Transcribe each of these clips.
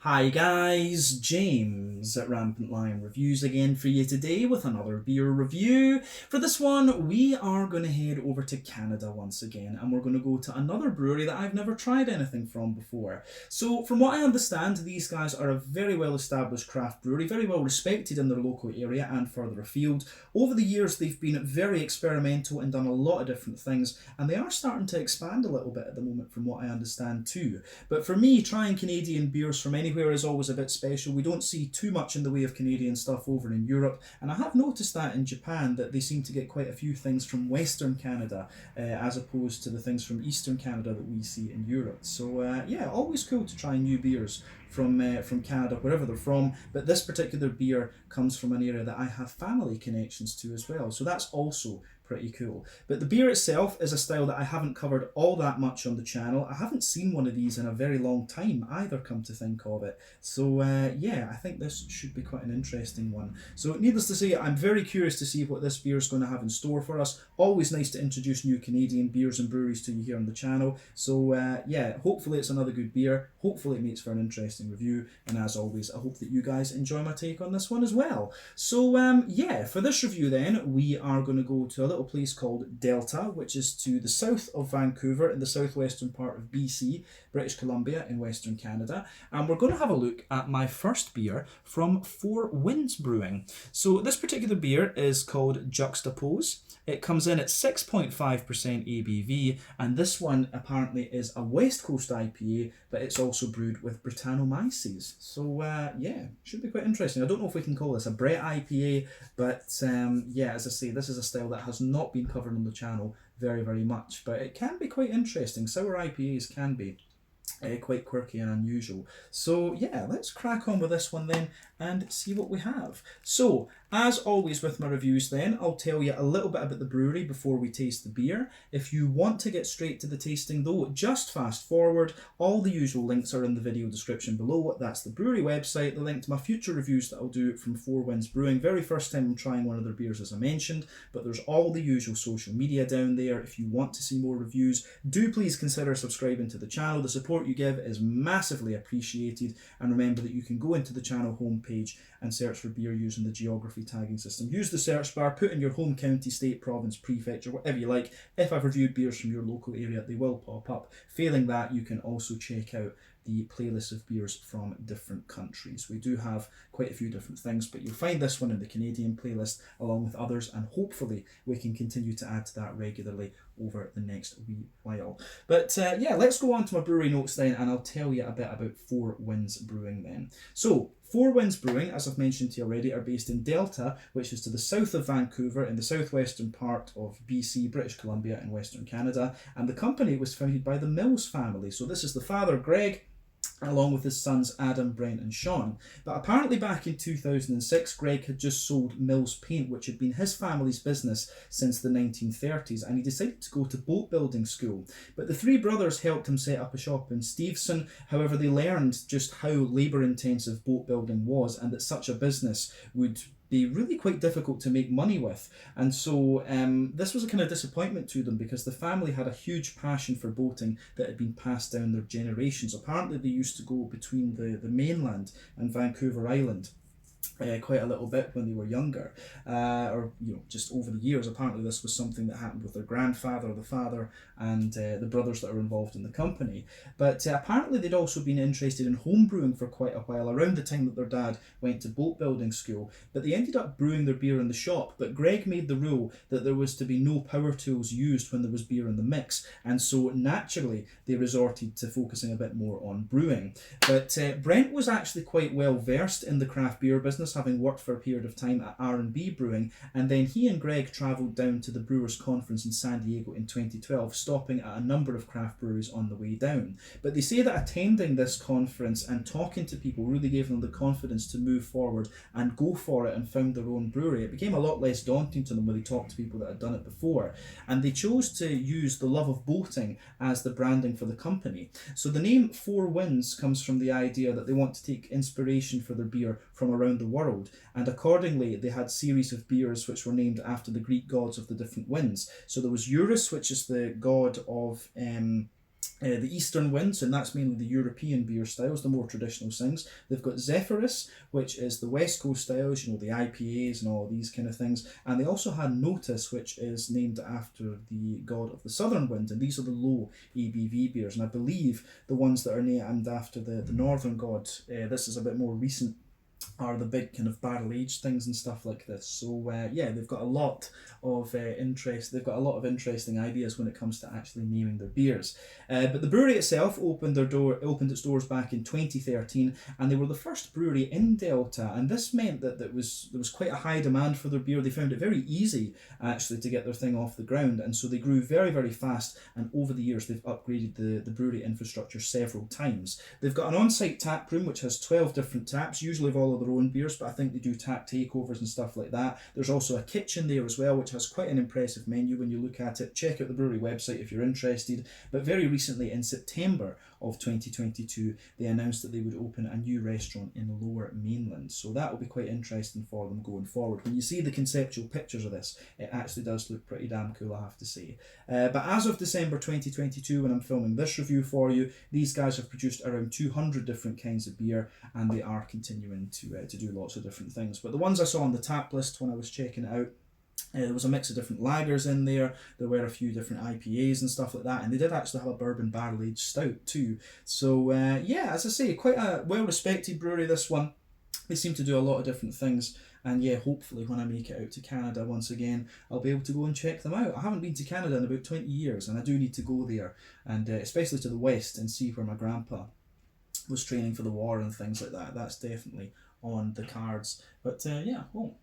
Hi guys, James at Rampant Lion Reviews again for you today with another beer review. For this one, we are going to head over to Canada once again, and we're going to go to another brewery that I've never tried anything from before. So from what I understand, these guys are a very well established craft brewery, very well respected in their local area and further afield. Over the years, they've been very experimental and done a lot of different things, and they are starting to expand a little bit at the moment from what I understand too. But for me, trying Canadian beers from anywhere is always a bit special. We don't see too much in the way of Canadian stuff over in Europe, and I have noticed that in Japan that they seem to get quite a few things from Western Canada as opposed to the things from Eastern Canada that we see in Europe. So yeah, always cool to try new beers from Canada, wherever they're from. But this particular beer comes from an area that I have family connections to as well, so that's also pretty cool. But the beer itself is a style that I haven't covered all that much on the channel. I haven't seen one of these in a very long time either, come to think of it. So yeah, I think this should be quite an interesting one. So needless to say, I'm very curious to see what this beer is going to have in store for us. Always nice to introduce new Canadian beers and breweries to you here on the channel. So yeah, hopefully it's another good beer. Hopefully it makes for an interesting review. And as always, I hope that you guys enjoy my take on this one as well. So yeah, for this review then, we are going to go to a little place called Delta, which is to the south of Vancouver in the southwestern part of BC, British Columbia in Western Canada. And we're going to have a look at my first beer from Four Winds Brewing. So this particular beer is called Juxtapose. It comes in at 6.5% ABV, and this one apparently is a West Coast IPA, but it's also brewed with Brettanomyces. So yeah, should be quite interesting. I don't know if we can call this a Brett IPA, but yeah, as I say, this is a style that has not been covered on the channel very much, but it can be quite interesting. Sour IPAs can be quite quirky and unusual. So yeah, let's crack on with this one then and see what we have. So as always with my reviews then, I'll tell you a little bit about the brewery before we taste the beer. If you want to get straight to the tasting though, just fast forward. All the usual links are in the video description below. That's the brewery website, the link to my future reviews that I'll do from Four Winds Brewing. Very first time I'm trying one of their beers, as I mentioned, but there's all the usual social media down there. If you want to see more reviews, do please consider subscribing to the channel. The support you give is massively appreciated, and remember that you can go into the channel homepage and search for beer using the geography tagging system. Use the search bar, put in your home county, state, province, prefecture, whatever you like. If I've reviewed beers from your local area, they will pop up. Failing that, you can also check out the playlist of beers from different countries. We do have quite a few different things, but you'll find this one in the Canadian playlist along with others, and hopefully we can continue to add to that regularly over the next wee while. But yeah, let's go on to my brewery notes then, and I'll tell you a bit about Four Winds Brewing then. So Four Winds Brewing, as I've mentioned to you already, are based in Delta, which is to the south of Vancouver in the southwestern part of BC, British Columbia in Western Canada, and the company was founded by the Mills family. So this is the father, Greg, along with his sons Adam, Brent and Sean. But apparently back in 2006, Greg had just sold Mills Paint, which had been his family's business since the 1930s, and he decided to go to boat building school. But the three brothers helped him set up a shop in Steveston. However, they learned just how labour intensive boat building was, and that such a business would be really quite difficult to make money with. And so this was a kind of disappointment to them, because the family had a huge passion for boating that had been passed down their generations. Apparently they used to go between the mainland and Vancouver Island quite a little bit when they were younger, or just over the years. Apparently this was something that happened with their grandfather, the father, and the brothers that are involved in the company. But apparently they'd also been interested in home brewing for quite a while, around the time that their dad went to boat building school. But they ended up brewing their beer in the shop, but Greg made the rule that there was to be no power tools used when there was beer in the mix, and so naturally they resorted to focusing a bit more on brewing. But Brent was actually quite well versed in the craft beer business, having worked for a period of time at R&B Brewing, and then he and Greg travelled down to the Brewers Conference in San Diego in 2012, stopping at a number of craft breweries on the way down. But they say that attending this conference and talking to people really gave them the confidence to move forward and go for it, and found their own brewery. It became a lot less daunting to them when they talked to people that had done it before, and they chose to use the love of boating as the branding for the company. So the name Four Winds comes from the idea that they want to take inspiration for their beer from around the world, and accordingly they had series of beers which were named after the Greek gods of the different winds. So there was Eurus, which is the god of the Eastern Winds, and that's mainly the European beer styles, the more traditional things. They've got Zephyrus, which is the West Coast styles, you know, the IPAs and all of these kind of things. And they also had Notus, which is named after the god of the Southern Wind, and these are the low ABV beers. And I believe the ones that are named after the Northern god, this is a bit more recent, are the big kind of barrel aged things and stuff like this. So yeah, they've got a lot of interest. They've got a lot of interesting ideas when it comes to actually naming their beers. But the brewery itself opened its doors back in 2013, and they were the first brewery in Delta. And this meant that there was quite a high demand for their beer. They found it very easy actually to get their thing off the ground, and so they grew very, very fast. And over the years, they've upgraded the brewery infrastructure several times. They've got an on-site tap room which has 12 different taps, usually of all of their own beers, but I think they do tap takeovers and stuff like that. There's also a kitchen there as well, which has quite an impressive menu when you look at it. Check out the brewery website if you're interested. But very recently, in September of 2022, they announced that they would open a new restaurant in the Lower Mainland. So that will be quite interesting for them going forward. When you see the conceptual pictures of this, it actually does look pretty damn cool, I have to say. But as of December 2022, when I'm filming this review for you, these guys have produced around 200 different kinds of beer, and they are continuing to do lots of different things. But the ones I saw on the tap list when I was checking it out, there was a mix of different lagers in there. There were a few different IPAs and stuff like that, and they did actually have a bourbon barrel aged stout too. So yeah, as I say, quite a well respected brewery, this one. They seem to do a lot of different things, and yeah, hopefully when I make it out to Canada once again, I'll be able to go and check them out. I haven't been to Canada in about 20 years, and I do need to go there, and especially to the west, and see where my grandpa was training for the war and things like that. That's definitely on the cards. But yeah, well,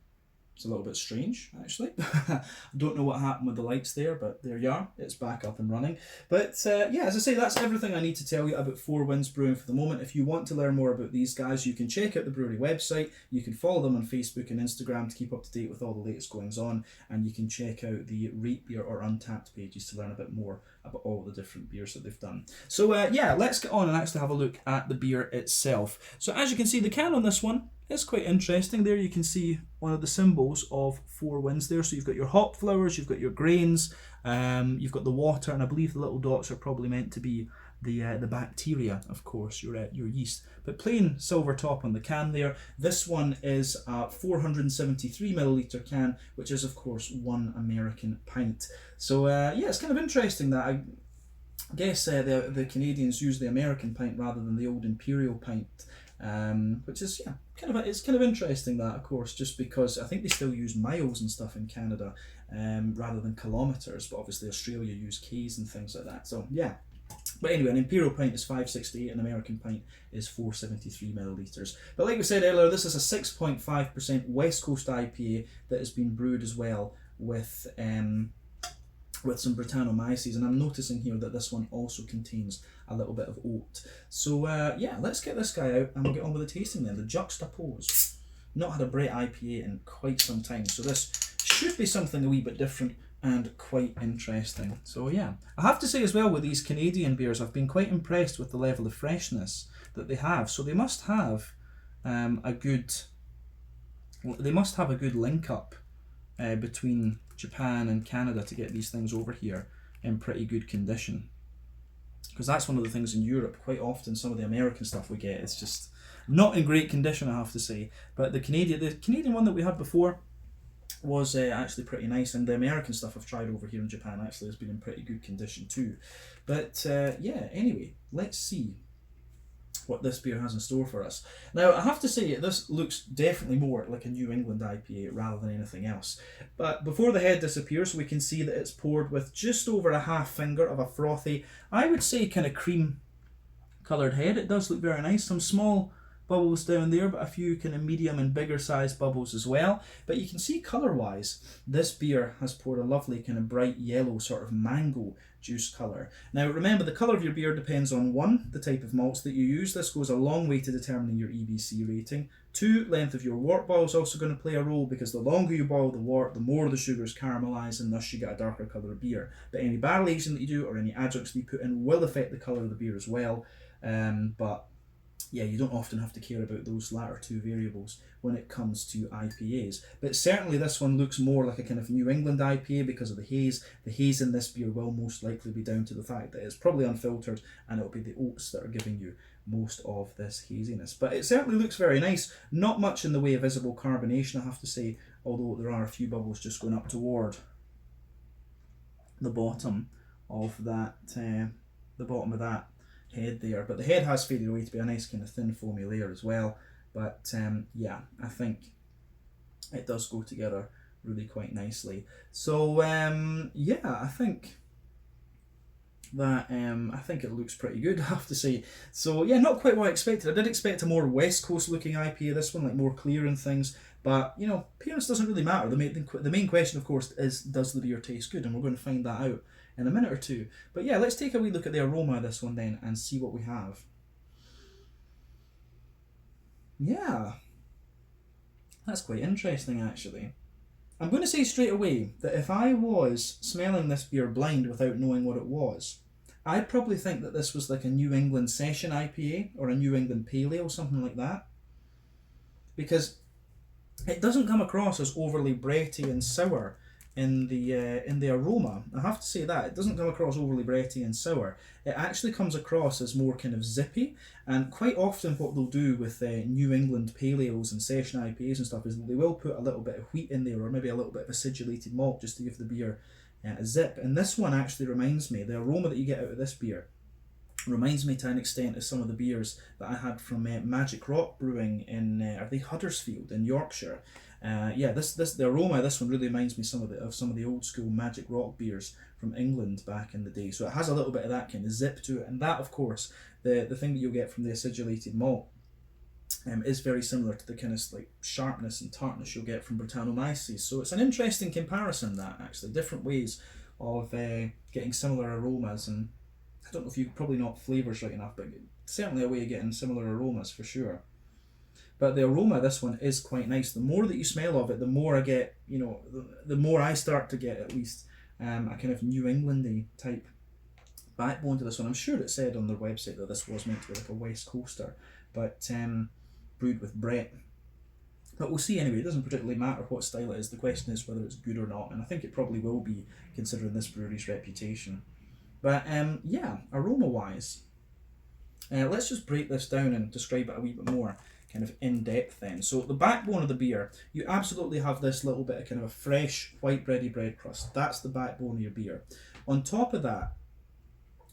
it's a little bit strange, actually. I don't know what happened with the lights there, but there you are. It's back up and running. But yeah, as I say, that's everything I need to tell you about Four Winds Brewing for the moment. If you want to learn more about these guys, you can check out the brewery website. You can follow them on Facebook and Instagram to keep up to date with all the latest goings on. And you can check out the Rate Beer or Untappd pages to learn a bit more about all the different beers that they've done. So yeah, let's get on and actually have a look at the beer itself. So as you can see, the can on this one is quite interesting. There you can see one of the symbols of Four Winds there. So you've got your hop flowers, you've got your grains, you've got the water, and I believe the little dots are probably meant to be the bacteria, of course, your yeast. But plain silver top on the can there. This one is a 473 milliliter can, which is of course 1 American pint. So yeah, it's kind of interesting that I guess the Canadians use the American pint rather than the old imperial pint. Which is it's kind of interesting that, of course, just because I think they still use miles and stuff in Canada rather than kilometers, but obviously Australia use Ks and things like that. So yeah. But anyway, an imperial pint is 568, an American pint is 473 milliliters. But like we said earlier, this is a 6.5% West Coast IPA that has been brewed as well with some Brettanomyces, and I'm noticing here that this one also contains a little bit of oat. So yeah, let's get this guy out and we'll get on with the tasting then. The Juxtapose. Not had a Brett IPA in quite some time, so this should be something a wee bit different and quite interesting. So yeah, I have to say as well, with these Canadian beers, I've been quite impressed with the level of freshness that they have. So they must have a good link up between Japan and Canada to get these things over here in pretty good condition, because that's one of the things in Europe. Quite often some of the American stuff we get is just not in great condition, I have to say. But the Canadian one that we had before was actually pretty nice, and the American stuff I've tried over here in Japan actually has been in pretty good condition too. But yeah, anyway, let's see what this beer has in store for us. Now, I have to say, this looks definitely more like a New England IPA rather than anything else. But before the head disappears, we can see that it's poured with just over a half finger of a frothy, I would say kind of cream coloured head. It does look very nice. Some small bubbles down there, but a few kind of medium and bigger sized bubbles as well. But you can see colour wise, this beer has poured a lovely kind of bright yellow sort of mango juice colour. Now remember, the colour of your beer depends on 1, the type of malts that you use. This goes a long way to determining your EBC rating. 2, length of your wort boil is also going to play a role, because the longer you boil the wort, the more the sugars caramelise, and thus you get a darker colour of beer. But any barrel aging that you do or any adjuncts that you put in will affect the colour of the beer as well. But yeah, you don't often have to care about those latter two variables when it comes to IPAs. But certainly this one looks more like a kind of New England IPA because of the haze. The haze in this beer will most likely be down to the fact that it's probably unfiltered, and it'll be the oats that are giving you most of this haziness. But it certainly looks very nice. Not much in the way of visible carbonation, I have to say, although there are a few bubbles just going up toward the bottom of that head there, but the head has faded away to be a nice kind of thin foamy layer as well. But yeah, I think it does go together really quite nicely. So yeah, I think that I think it looks pretty good, I have to say. So yeah, not quite what I expected. I did expect a more West Coast looking IPA, this one, like more clear and things. But you know, appearance doesn't really matter. The main question, of course, is does the beer taste good, and we're going to find that out in a minute or two. But yeah, let's take a wee look at the aroma of this one then and see what we have. Yeah, that's quite interesting actually. I'm going to say straight away that if I was smelling this beer blind without knowing what it was, I'd probably think that this was like a New England Session IPA or a New England Pale Ale, something like that. Because it doesn't come across as overly bready and sour in the aroma. I have to say that it doesn't come across overly bready and sour. It actually comes across as more kind of zippy, and quite often what they'll do with New England Pale Ales and Session IPAs and stuff is they will put a little bit of wheat in there, or maybe a little bit of acidulated malt, just to give the beer a zip. And this one actually reminds me, the aroma that you get out of this beer reminds me to an extent of some of the beers that I had from Magic Rock Brewing in are they Huddersfield in Yorkshire. Yeah, the aroma of this one really reminds me of some of the old school Magic Rock beers from England back in the day. So it has a little bit of that kind of zip to it, and that, of course, the thing that you'll get from the acidulated malt is very similar to the kind of like sharpness and tartness you'll get from Brettanomyces. So it's an interesting comparison, that actually different ways of getting similar aromas, and I don't know if you probably not flavours right enough, but certainly a way of getting similar aromas for sure. But the aroma of this one is quite nice. The more that you smell of it, the more I get, you know, the more I start to get at least a kind of New Englandy type backbone to this one. I'm sure it said on their website that this was meant to be like a West Coaster, but brewed with Brett. But we'll see anyway. It doesn't particularly matter what style it is. The question is whether it's good or not, and I think it probably will be, considering this brewery's reputation. But yeah, aroma-wise, let's just break this down and describe it a wee bit more kind of in depth then. So the backbone of the beer, you absolutely have this little bit of kind of a fresh white bready bread crust. That's the backbone of your beer. On top of that,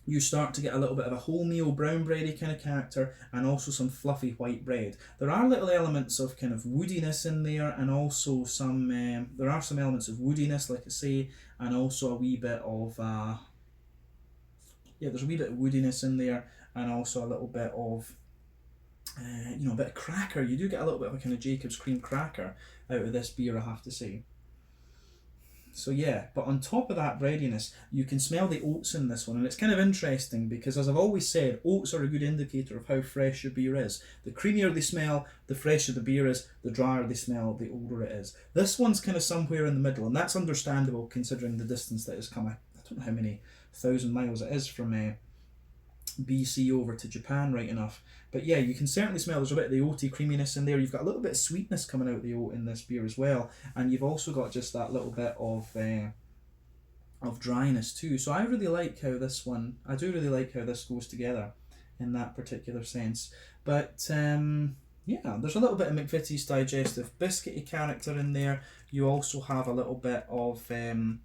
you start to get a little bit of a wholemeal brown bready kind of character, and also some fluffy white bread. There are little elements of kind of woodiness in there, and also some there are some elements of woodiness, like I say, and also a wee bit of yeah, there's a wee bit of woodiness in there, and also a little bit of you know, a bit of cracker. You do get a little bit of a kind of Jacob's cream cracker out of this beer, I have to say. So yeah, but on top of that breadiness, you can smell the oats in this one, and it's kind of interesting because, as I've always said, oats are a good indicator of how fresh your beer is. The creamier they smell, the fresher the beer is. The drier they smell, the older it is. This one's kind of somewhere in the middle, and that's understandable considering the distance that has come. I don't know how many 1,000 miles it is from BC over to Japan, right enough. But yeah, you can certainly smell there's a bit of the oaty creaminess in there. You've got a little bit of sweetness coming out of the oat in this beer as well, and you've also got just that little bit of dryness too. So I really like how this one, I do really like how this goes together in that particular sense. But yeah, there's a little bit of McVitie's digestive biscuity character in there. You also have a little bit of a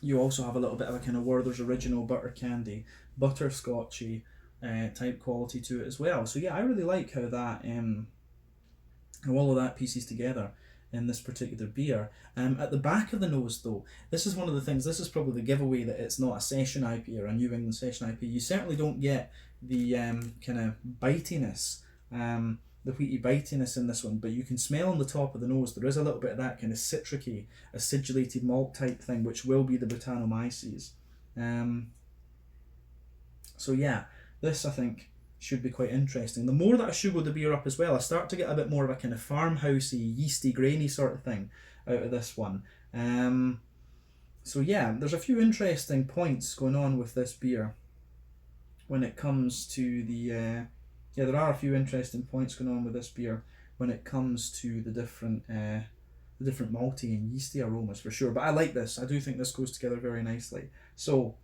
kind of Werther's Original butter candy, butterscotchy type quality to it as well. So yeah, I really like how that how all of that pieces together in this particular beer. At the back of the nose though, this is one of the things, this is probably the giveaway that it's not a session IPA or a New England session IPA. You certainly don't get the kind of bitiness, the wheaty bitiness in this one, but you can smell on the top of the nose there is a little bit of that kind of citricy, acidulated malt type thing, which will be the Brettanomyces. So yeah, this I think should be quite interesting. The more that I sugar the beer up as well, I start to get a bit more of a kind of farmhousey, yeasty, grainy sort of thing out of this one. So yeah, there's a few interesting points going on with this beer when it comes to the yeah, there are a few interesting points going on with this beer when it comes to the different malty and yeasty aromas for sure. But I like this. I do think this goes together very nicely. So,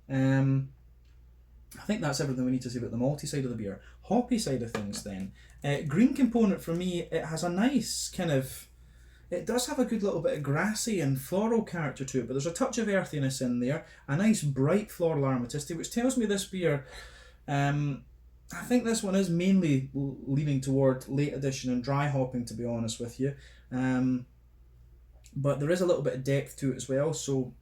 I think that's everything we need to say about the malty side of the beer. Hoppy side of things then. Green component for me, it has a nice kind of... It does have a good little bit of grassy and floral character to it, but there's a touch of earthiness in there. A nice bright floral aromaticity, which tells me this beer... I think this one is mainly leaning toward late addition and dry hopping, to be honest with you. But there is a little bit of depth to it as well, so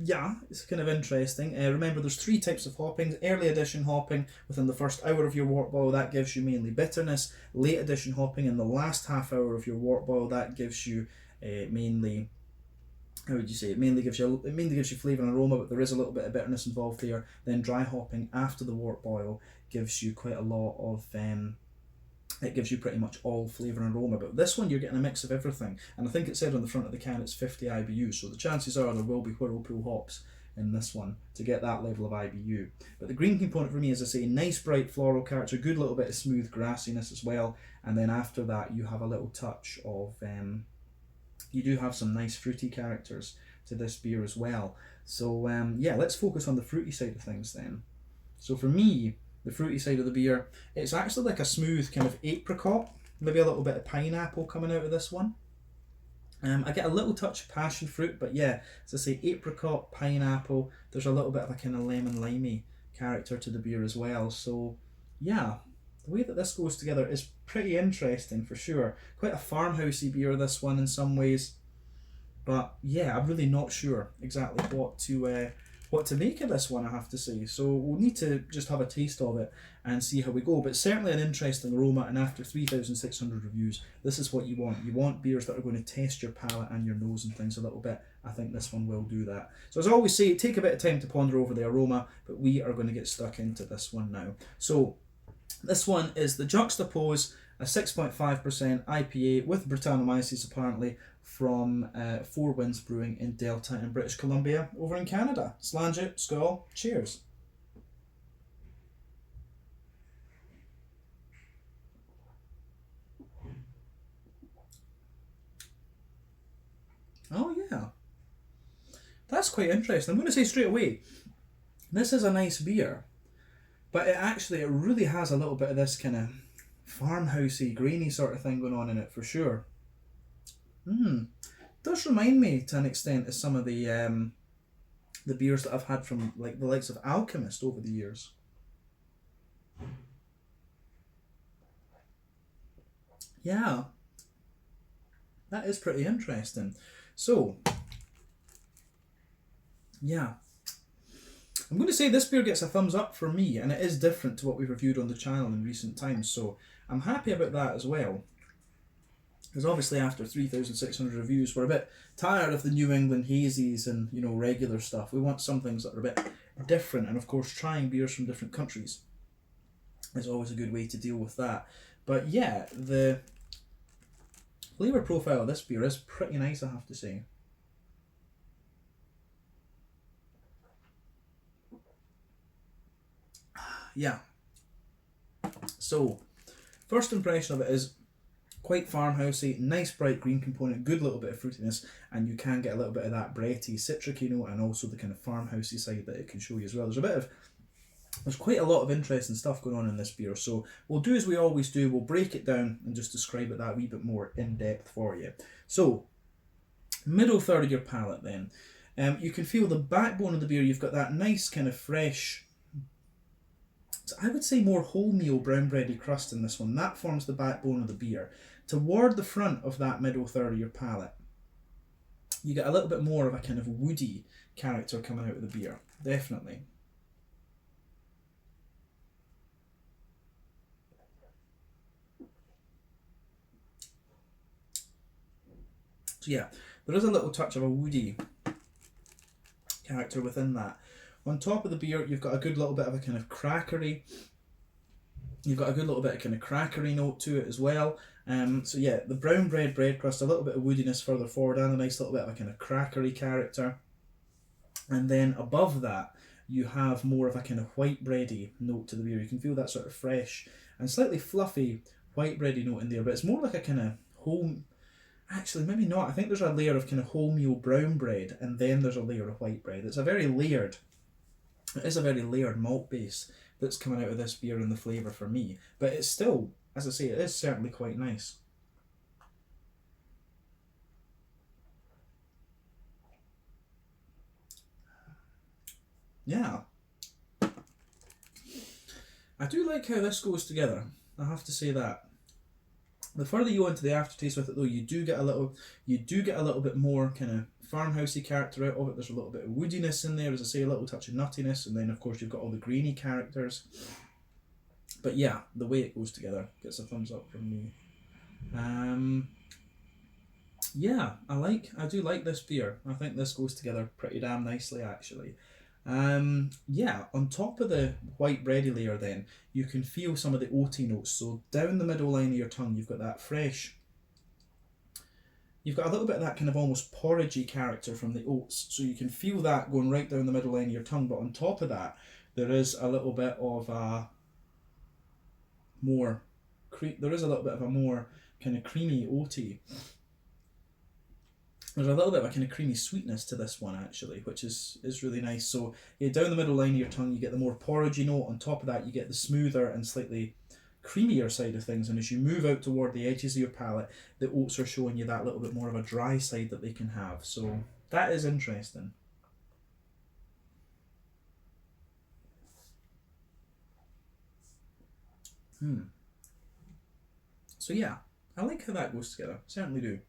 yeah, it's kind of interesting. Remember, there's 3 types of hopping. Early addition hopping within the first hour of your wort boil, that gives you mainly bitterness. Late addition hopping in the last half hour of your wort boil, that gives you mainly... How would you say? It mainly gives you flavour and aroma, but there is a little bit of bitterness involved there. Then dry hopping after the wort boil gives you quite a lot of... it gives you pretty much all flavour and aroma. But this one, you're getting a mix of everything. And I think it said on the front of the can it's 50 IBU, so the chances are there will be whirlpool hops in this one to get that level of IBU. But the green component for me, as I say, nice bright floral character, good little bit of smooth grassiness as well. And then after that, you have a little touch of... you do have some nice fruity characters to this beer as well. So yeah, let's focus on the fruity side of things then. So for me, the fruity side of the beer, it's actually like a smooth kind of apricot, maybe a little bit of pineapple coming out of this one. I get a little touch of passion fruit, but yeah, as I say, apricot, pineapple, there's a little bit of a kind of lemon limey character to the beer as well. So yeah, the way that this goes together is pretty interesting for sure. Quite a farmhousey beer, this one, in some ways. But yeah, I'm really not sure exactly what to make of this one, I have to say. So we'll need to just have a taste of it and see how we go. But certainly an interesting aroma, and after 3,600 reviews, this is what you want. You want beers that are going to test your palate and your nose and things a little bit. I think this one will do that. So as I always say, take a bit of time to ponder over the aroma, but we are going to get stuck into this one now. So this one is the Juxtapose, a 6.5% IPA with Brettanomyces apparently, from Four Winds Brewing in Delta in British Columbia over in Canada. Slange, Skull, cheers. Oh yeah, that's quite interesting. I'm going to say straight away, this is a nice beer, but it really has a little bit of this kind of farmhousey, grainy sort of thing going on in it for sure. Does remind me to an extent of some of the beers that I've had from like the likes of Alchemist over the years. Yeah, that is pretty interesting. So yeah, I'm going to say this beer gets a thumbs up for me, and it is different to what we've reviewed on the channel in recent times, so I'm happy about that as well. Because obviously after 3,600 reviews, we're a bit tired of the New England hazies and, you know, regular stuff. We want some things that are a bit different, and of course trying beers from different countries is always a good way to deal with that. But yeah, the flavour profile of this beer is pretty nice, I have to say. Yeah. So, first impression of it is quite farmhousey, nice bright green component, good little bit of fruitiness, and you can get a little bit of that bready, citric note, and also the kind of farmhousey side that it can show you as well. There's quite a lot of interesting stuff going on in this beer, so we'll do as we always do, we'll break it down and just describe it that wee bit more in depth for you. So, middle third of your palate then. You can feel the backbone of the beer, you've got that nice kind of fresh, I would say more wholemeal brown bready crust in this one. That forms the backbone of the beer. Toward the front of that middle third of your palate, you get a little bit more of a kind of woody character coming out of the beer, definitely. So yeah, there is a little touch of a woody character within that. On top of the beer, you've got a good little bit of a kind of crackery. You've got a good little bit of kind of crackery note to it as well. So yeah, the brown bread crust, a little bit of woodiness further forward, and a nice little bit of a kind of crackery character. And then above that, you have more of a kind of white bready note to the beer. You can feel that sort of fresh and slightly fluffy white bready note in there, but it's more like a kind of whole, actually maybe not, I think there's a layer of kind of wholemeal brown bread and then there's a layer of white bread. It's a very layered, it is a very layered malt base that's coming out of this beer in the flavour for me, but it's still, as I say, it is certainly quite nice. Yeah. I do like how this goes together, I have to say that. The further you go into the aftertaste with it though, you do get a little bit more kind of farmhousey character out of it. There's a little bit of woodiness in there, as I say, a little touch of nuttiness, and then of course you've got all the grainy characters. But yeah, the way it goes together gets a thumbs up from me. Yeah, I do like this beer. I think this goes together pretty damn nicely actually. Yeah, on top of the white bready layer then, you can feel some of the oaty notes. So down the middle line of your tongue, you've got that fresh, you've got a little bit of that kind of almost porridgey character from the oats. So you can feel that going right down the middle line of your tongue, but on top of that, there is a little bit of a more kind of creamy oaty. There's a little bit of a kind of creamy sweetness to this one actually, which is really nice. So yeah, down the middle line of your tongue you get the more porridgey note. On top of that you get the smoother and slightly creamier side of things, and as you move out toward the edges of your palate, the oats are showing you that little bit more of a dry side that they can have. So that is interesting. So yeah, I like how that goes together, certainly do.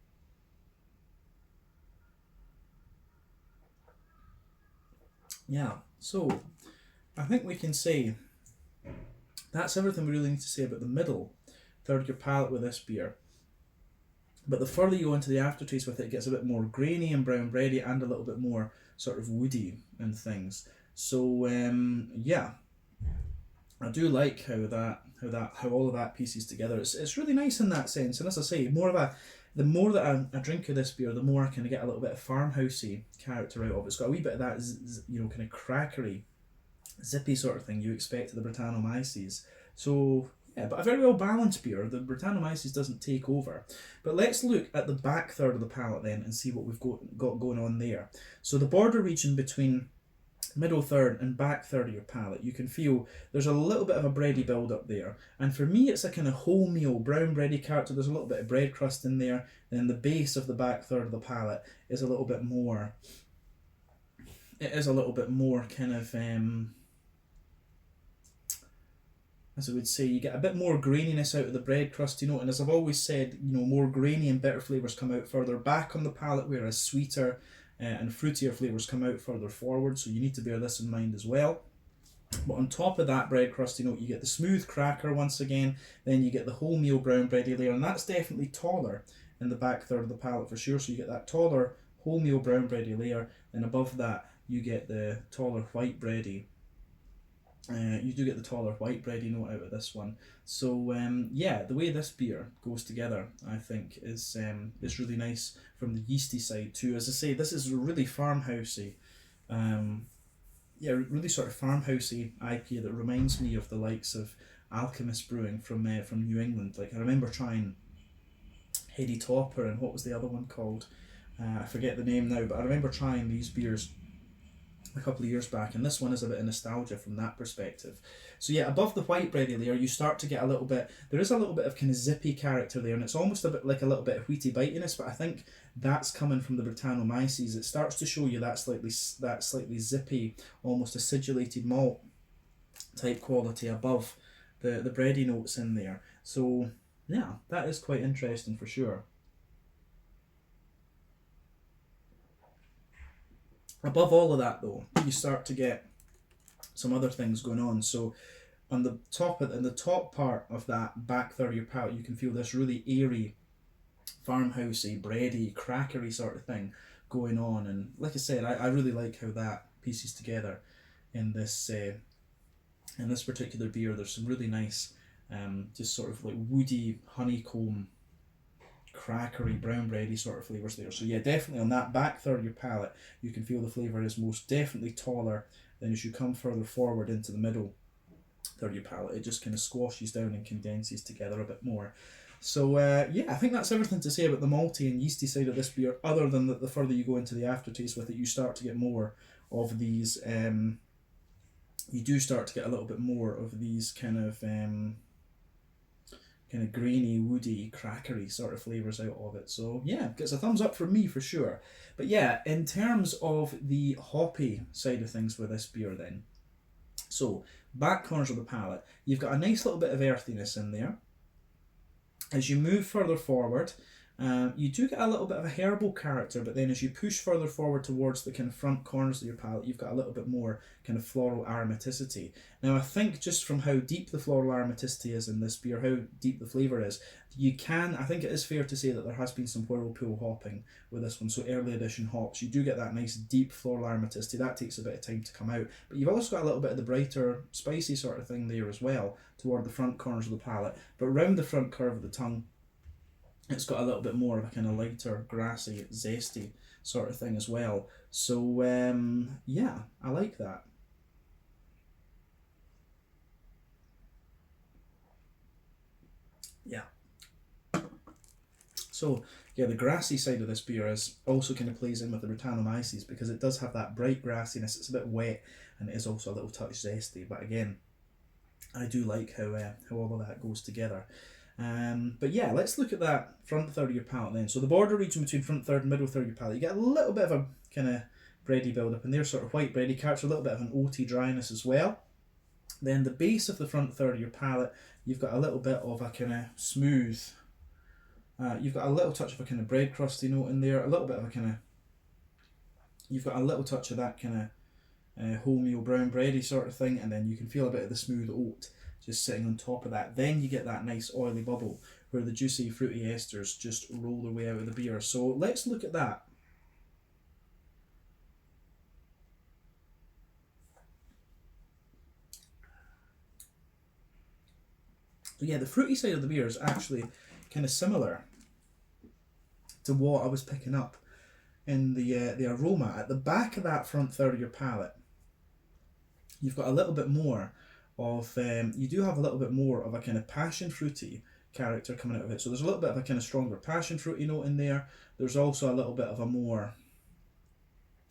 Yeah, so I think we can say that's everything we really need to say about the middle third of your palate with this beer. But the further you go into the aftertaste with it, it gets a bit more grainy and brown bready and a little bit more sort of woody and things. So yeah, I do like how all of that pieces together. It's really nice in that sense. And as I say, the more that I drink of this beer, the more I kind of get a little bit of farmhousey character out of it. It's got a wee bit of that, kind of crackery, zippy sort of thing you expect of the Brettanomyces. So yeah, but a very well balanced beer. The Brettanomyces doesn't take over. But let's look at the back third of the palate then and see what we've got going on there. So the border region between middle third and back third of your palate, you can feel there's a little bit of a bready build up there, and for me it's a kind of wholemeal brown bready character. There's a little bit of bread crust in there. Then the base of the back third of the palate is a little bit more, kind of as I would say, you get a bit more graininess out of the bread crust, and as I've always said, more grainy and bitter flavours come out further back on the palate, whereas sweeter and fruitier flavours come out further forward, so you need to bear this in mind as well. But on top of that bread crusty note, you get the smooth cracker once again, then you get the wholemeal brown bready layer, and that's definitely taller in the back third of the palate for sure, so you get that taller wholemeal brown bready layer, and above that you get the taller white bready. You do get the taller white bready note out of this one. So yeah, the way this beer goes together, I think, is really nice from the yeasty side too. As I say, this is really farmhousey. Really sort of farmhousey IPA that reminds me of the likes of Alchemist Brewing from New England. Like I remember trying Heady Topper and what was the other one called? I forget the name now, but I remember trying these beers a couple of years back, and this one is a bit of nostalgia from that perspective. So yeah, above the white bready layer you start to get there is a little bit of kind of zippy character there, and it's almost a bit like a little bit of wheaty bitiness, but I think that's coming from the Brettanomyces. It starts to show you that slightly zippy, almost acidulated malt type quality above the bready notes in there. So yeah, that is quite interesting for sure. Above all of that though, you start to get some other things going on. So on the top part of that back third of your palate, you can feel this really airy, farmhousey, bready, crackery sort of thing going on. And like I said, I really like how that pieces together in this particular beer. There's some really nice, just sort of like woody, honeycomb, crackery, brown bready sort of flavours there. So yeah, definitely on that back third of your palate, you can feel the flavour is most definitely taller than as you come further forward into the middle third of your palate, it just kind of squashes down and condenses together a bit more. So yeah, I think that's everything to say about the malty and yeasty side of this beer, other than that the further you go into the aftertaste with it, you start to get more of these, you do start to get a little bit more of these kind of grainy, woody, crackery sort of flavours out of it. So yeah, gets a thumbs up from me for sure. But yeah, in terms of the hoppy side of things with this beer then, so back corners of the palate, you've got a nice little bit of earthiness in there. As you move further forward, you do get a little bit of a herbal character, but then as you push further forward towards the kind of front corners of your palate, you've got a little bit more kind of floral aromaticity. Now I think just from how deep the floral aromaticity is in this beer, how deep the flavour is, I think it is fair to say that there has been some whirlpool hopping with this one, so early edition hops. You do get that nice deep floral aromaticity, that takes a bit of time to come out, but you've also got a little bit of the brighter, spicy sort of thing there as well, toward the front corners of the palate, but round the front curve of the tongue, it's got a little bit more of a kind of lighter, grassy, zesty sort of thing as well. So yeah, I like that. Yeah. So yeah, the grassy side of this beer is also kind of plays in with the Brettanomyces, because it does have that bright grassiness. It's a bit wet and it is also a little touch zesty. But again, I do like how all of that goes together. But yeah, let's look at that front third of your palate then. So the border region between front third and middle third of your palate, you get a little bit of a kind of bready build up in there, sort of white bready character, a little bit of an oaty dryness as well. Then the base of the front third of your palate, you've got a little bit of a kind of smooth, you've got a little touch of a kind of bread crusty note in there, a little bit of a kind of, you've got a little touch of that kind of wholemeal brown bready sort of thing, and then you can feel a bit of the smooth oat just sitting on top of that. Then you get that nice oily bubble where the juicy fruity esters just roll their way out of the beer. So let's look at that. So yeah, the fruity side of the beer is actually kind of similar to what I was picking up in the aroma. At the back of that front third of your palate, you've got a little bit more of, you do have a little bit more of a kind of passion fruity character coming out of it. So there's a little bit of a kind of stronger passion fruity note in there. There's also a little bit of a more,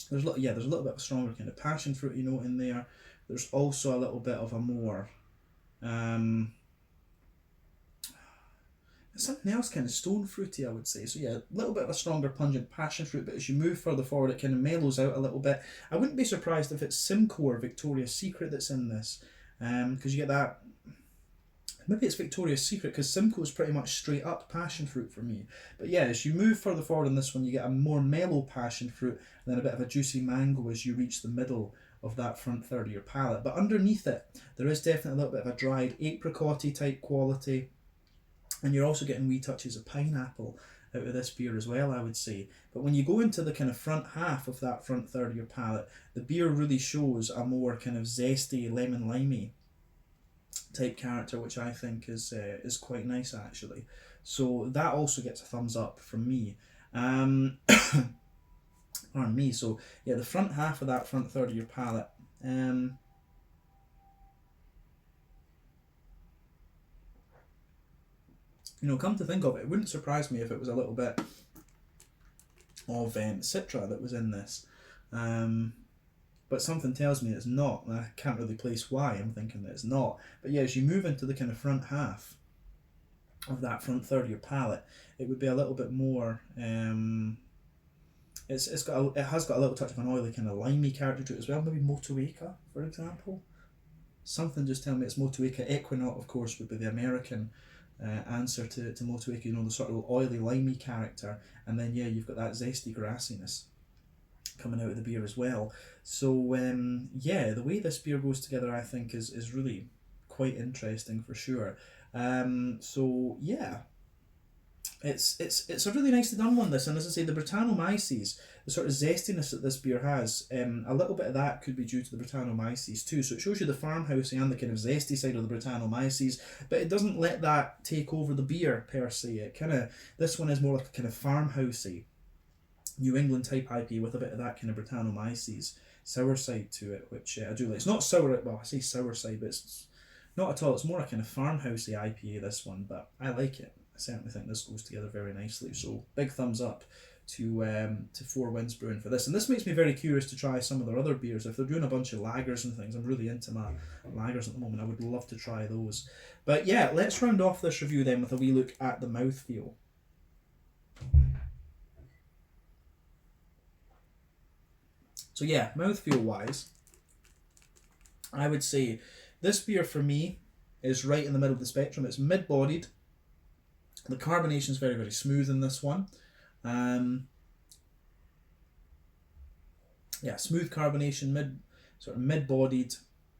there's a little bit of a stronger kind of passion fruity note in there. There's also a little bit of a more, something else kind of stone fruity, I would say. So yeah, a little bit of a stronger pungent passion fruit, but as you move further forward it kind of mellows out a little bit. I wouldn't be surprised if it's Simcoe or Victoria's Secret that's in this, because you get that, maybe it's Victoria's Secret, because Simcoe is pretty much straight up passion fruit for me. But yeah, as you move further forward in this one, you get a more mellow passion fruit and then a bit of a juicy mango as you reach the middle of that front third of your palate. But underneath it, there is definitely a little bit of a dried apricot-y type quality, and you're also getting wee touches of pineapple out of this beer as well, I would say. But when you go into the kind of front half of that front third of your palate, the beer really shows a more kind of zesty, lemon limey type character, which I think is quite nice actually. So that also gets a thumbs up from me. Pardon me. So yeah, the front half of that front third of your palate, you know, come to think of it, it wouldn't surprise me if it was a little bit of Citra that was in this. But something tells me it's not. I can't really place why I'm thinking that it's not. But yeah, as you move into the kind of front half of that front third of your palate, it would be a little bit more, it has got a little touch of an oily kind of limey character to it as well. Maybe Motueka, for example. Something just tell me it's Motueka. Equinaut, of course, would be the American answer to Motueka, you know, the sort of oily limey character, and then yeah, you've got that zesty grassiness coming out of the beer as well. So yeah, the way this beer goes together I think is really quite interesting for sure. So yeah, it's a really nicely done one, this, and as I say, the Brettanomyces, the sort of zestiness that this beer has, a little bit of that could be due to the Brettanomyces too. So it shows you the farmhousey and the kind of zesty side of the Brettanomyces, but it doesn't let that take over the beer per se. It kind of, this one is more like a kind of farmhousey New England type IPA with a bit of that kind of Brettanomyces sour side to it, which I do like. It's not sour, well I say sour side, but it's Not at all. It's more a kind of farmhousey IPA, this one, but I like it. I certainly think this goes together very nicely. So big thumbs up to Four Winds Brewing for this. And this makes me very curious to try some of their other beers. If they're doing a bunch of lagers and things, I'm really into my lagers at the moment. I would love to try those. But yeah, let's round off this review then with a wee look at the mouthfeel. So yeah, mouthfeel wise, I would say this beer for me is right in the middle of the spectrum. It's mid-bodied. The carbonation is very, very smooth in this one. Yeah, smooth carbonation, mid-bodied,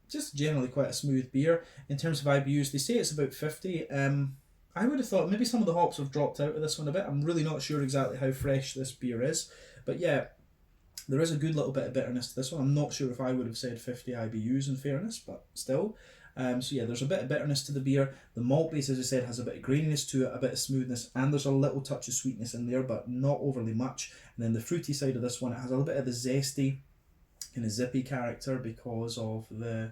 just generally quite a smooth beer. In terms of IBUs, they say it's about 50. I would have thought maybe some of the hops have dropped out of this one a bit. I'm really not sure exactly how fresh this beer is, but yeah, there is a good little bit of bitterness to this one. I'm not sure if I would have said 50 IBUs in fairness, but still. So yeah, there's a bit of bitterness to the beer. The malt base, as I said, has a bit of graininess to it, a bit of smoothness, and there's a little touch of sweetness in there, but not overly much. And then the fruity side of this one, it has a little bit of the zesty, kind of zippy character because of the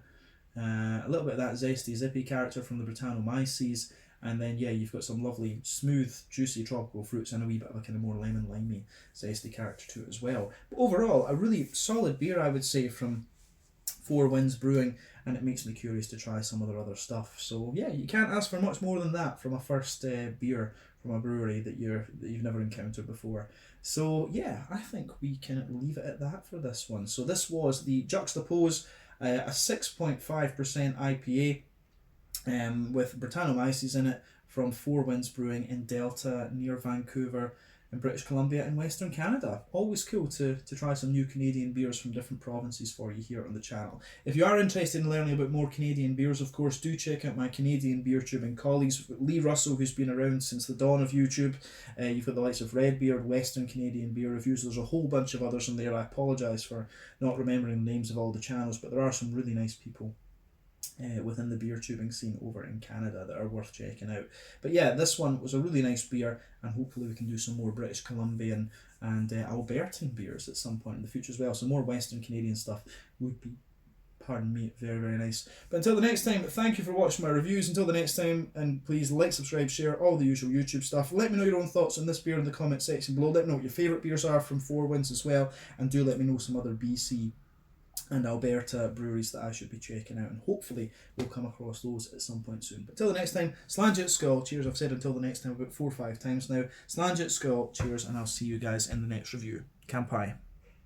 a little bit of that zesty, zippy character from the Brettanomyces. And then yeah, you've got some lovely, smooth, juicy tropical fruits and a wee bit of a kind of more lemon limey, zesty character to it as well. But overall, a really solid beer, I would say, from Four Winds Brewing, and it makes me curious to try some of their other stuff. So yeah, you can't ask for much more than that from a first beer from a brewery that you've never encountered before. So yeah, I think we can leave it at that for this one. So this was the Juxtapose, a 6.5% IPA. With Brettanomyces in it from Four Winds Brewing in Delta near Vancouver in British Columbia in Western Canada. Always cool to try some new Canadian beers from different provinces for you here on the channel. If you are interested in learning about more Canadian beers, of course, do check out my Canadian beer tubing colleagues. Lee Russell, who's been around since the dawn of YouTube. You've got the likes of Redbeard, Western Canadian Beer Reviews. There's a whole bunch of others in there. I apologise for not remembering the names of all the channels, but there are some really nice people within the beer tubing scene over in Canada that are worth checking out. But yeah, this one was a really nice beer, and hopefully we can do some more British Columbian and Albertan beers at some point in the future as well. So more Western Canadian stuff would be, pardon me, very, very nice. But until the next time, thank you for watching my reviews. Until the next time, and please like, subscribe, share, all the usual YouTube stuff. Let me know your own thoughts on this beer in the comment section below. Let me know what your favourite beers are from Four Winds as well, and do let me know some other BC and Alberta breweries that I should be checking out, and hopefully we'll come across those at some point soon. But till the next time, slange it, skull, cheers. I've said until the next time about 4 or 5 times now. Slange it, skull, cheers, and I'll see you guys in the next review. Kampai.